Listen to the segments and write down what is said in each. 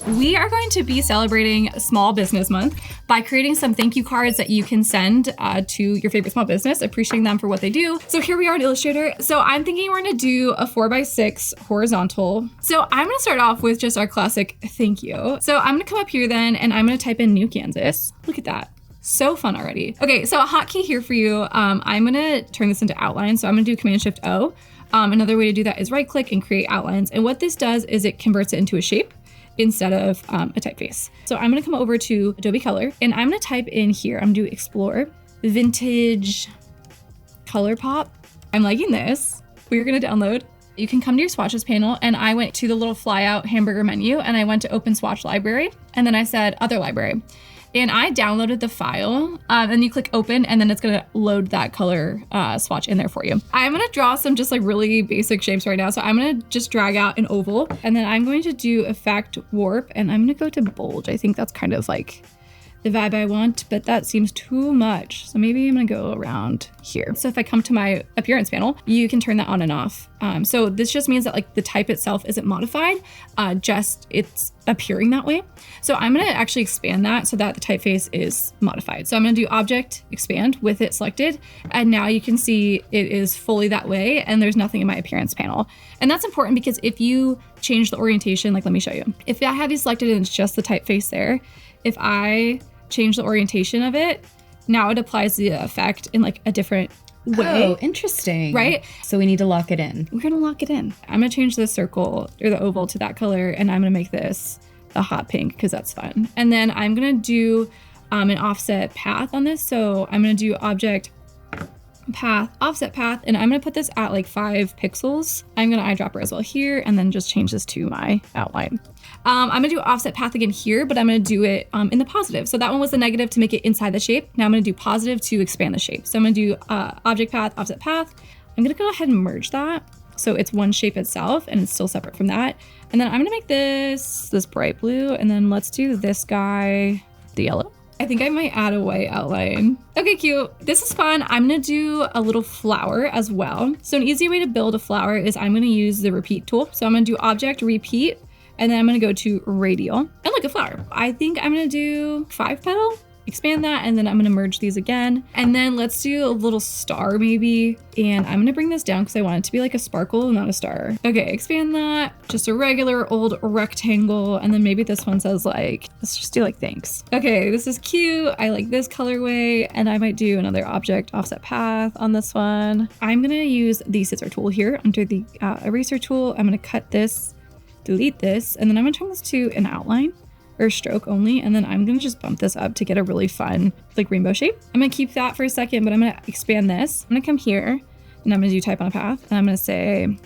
We are going to be celebrating Small Business Month by creating some thank you cards that you can send to your favorite small business, appreciating them for what they do. So here we are in Illustrator. So I'm thinking we're gonna do a 4x6 horizontal. So I'm gonna start off with just our classic thank you. So I'm gonna come up here then and I'm gonna type in New Kansas. Look at that. So fun already. Okay, so a hotkey here for you. I'm gonna turn this into outline. So I'm gonna do Command-Shift-O. Another way to do that is right click and create outlines. And what this does is it converts it into a shape instead of a typeface. So I'm gonna come over to Adobe Color and I'm gonna type in here, I'm gonna do Explore, Vintage Color Pop. I'm liking this. We're gonna download. You can come to your swatches panel and I went to the little flyout hamburger menu and I went to open swatch library and then I said other library. And I downloaded the file, and you click open and then it's gonna load that color swatch in there for you. I'm gonna draw some just like really basic shapes right now. So I'm gonna just drag out an oval and then I'm going to do effect warp and I'm gonna go to bulge. I think that's kind of like the vibe I want, but that seems too much. So maybe I'm gonna go around here. So if I come to my appearance panel, you can turn that on and off. So this just means that like the type itself isn't modified, just it's appearing that way. So I'm gonna actually expand that so that the typeface is modified. So I'm gonna do object expand with it selected. And now you can see it is fully that way and there's nothing in my appearance panel. And that's important because if you change the orientation, like let me show you. If I have you selected and it's just the typeface there, if I change the orientation of it, now it applies the effect in like a different way. Oh, interesting. Right? So we need to lock it in. We're gonna lock it in. I'm gonna change the circle or the oval to that color and I'm gonna make this the hot pink because that's fun. And then I'm gonna do an offset path on this. So I'm gonna do object path, offset path, and I'm gonna put this at like 5 pixels. I'm gonna eyedropper as well here and then just change this to my outline. I'm gonna do offset path again here, but I'm gonna do it in the positive. So that one was the negative to make it inside the shape. Now I'm gonna do positive to expand the shape. So I'm gonna do object path, offset path. I'm gonna go ahead and merge that. So it's one shape itself and it's still separate from that. And then I'm gonna make this bright blue and then let's do this guy, the yellow. I think I might add a white outline. Okay, cute. This is fun. I'm gonna do a little flower as well. So an easy way to build a flower is I'm gonna use the repeat tool. So I'm gonna do object repeat and then I'm gonna go to radial and like a flower. I think I'm gonna do 5 petal, expand that, and then I'm gonna merge these again. And then let's do a little star maybe. And I'm gonna bring this down because I want it to be like a sparkle, not a star. Okay, expand that, just a regular old rectangle. And then maybe this one says like, let's just do like thanks. Okay, this is cute. I like this colorway and I might do another object offset path on this one. I'm gonna use the scissor tool here under the eraser tool. I'm gonna cut this, delete this, and then I'm gonna turn this to an outline or stroke only. And then I'm gonna just bump this up to get a really fun like rainbow shape. I'm gonna keep that for a second, but I'm gonna expand this. I'm gonna come here and I'm gonna do type on a path. And I'm gonna say,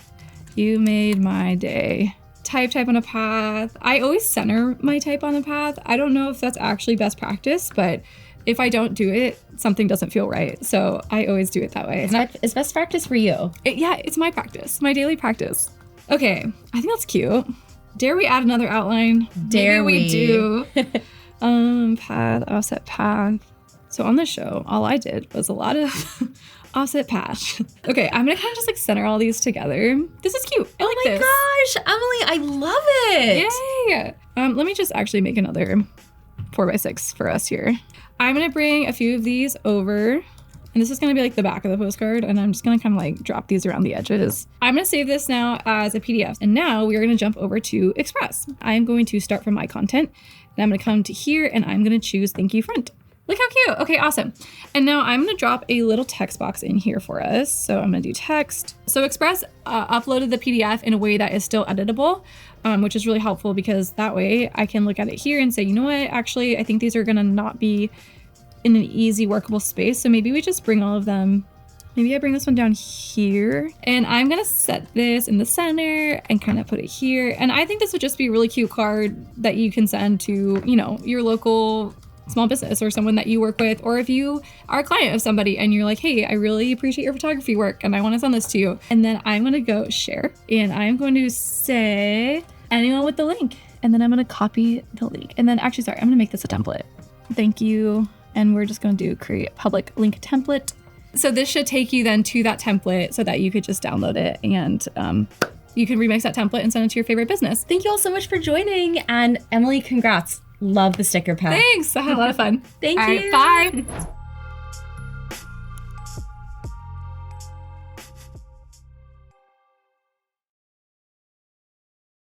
you made my day. Type on a path. I always center my type on the path. I don't know if that's actually best practice, but if I don't do it, something doesn't feel right. So I always do it that way. It's best practice for you. Yeah, it's my practice, my daily practice. Okay, I think that's cute. Dare we add another outline? Dare we do. Path, offset path. So on the show, all I did was a lot of offset path. Okay, I'm gonna kind of just like center all these together. This is cute. I like this. Oh my gosh, Emily, I love it. Yay! Let me just actually make another 4x6 for us here. I'm gonna bring a few of these over. And this is gonna be like the back of the postcard and I'm just gonna kind of like drop these around the edges. I'm gonna save this now as a PDF. And now we are gonna jump over to Express. I'm going to start from my content and I'm gonna come to here and I'm gonna choose thank you front. Look how cute. Okay, awesome. And now I'm gonna drop a little text box in here for us. So I'm gonna do text. So Express uploaded the PDF in a way that is still editable, which is really helpful because that way I can look at it here and say, you know what, actually, I think these are gonna not be in an easy workable space. So maybe we just bring all of them. Maybe I bring this one down here and I'm gonna set this in the center and kind of put it here. And I think this would just be a really cute card that you can send to, you know, your local small business or someone that you work with, or if you are a client of somebody and you're like, hey, I really appreciate your photography work and I want to send this to you. And then I'm going to go share and I'm going to say anyone with the link. And then I'm going to copy the link. And then actually, sorry, I'm going to make this a template. Thank you. And we're just going to do create public link template. So this should take you then to that template so that you could just download it and you can remix that template and send it to your favorite business. Thank you all so much for joining. And Emily, congrats. Love the sticker pack. Thanks. I had a lot of fun. Thank All you. right, bye.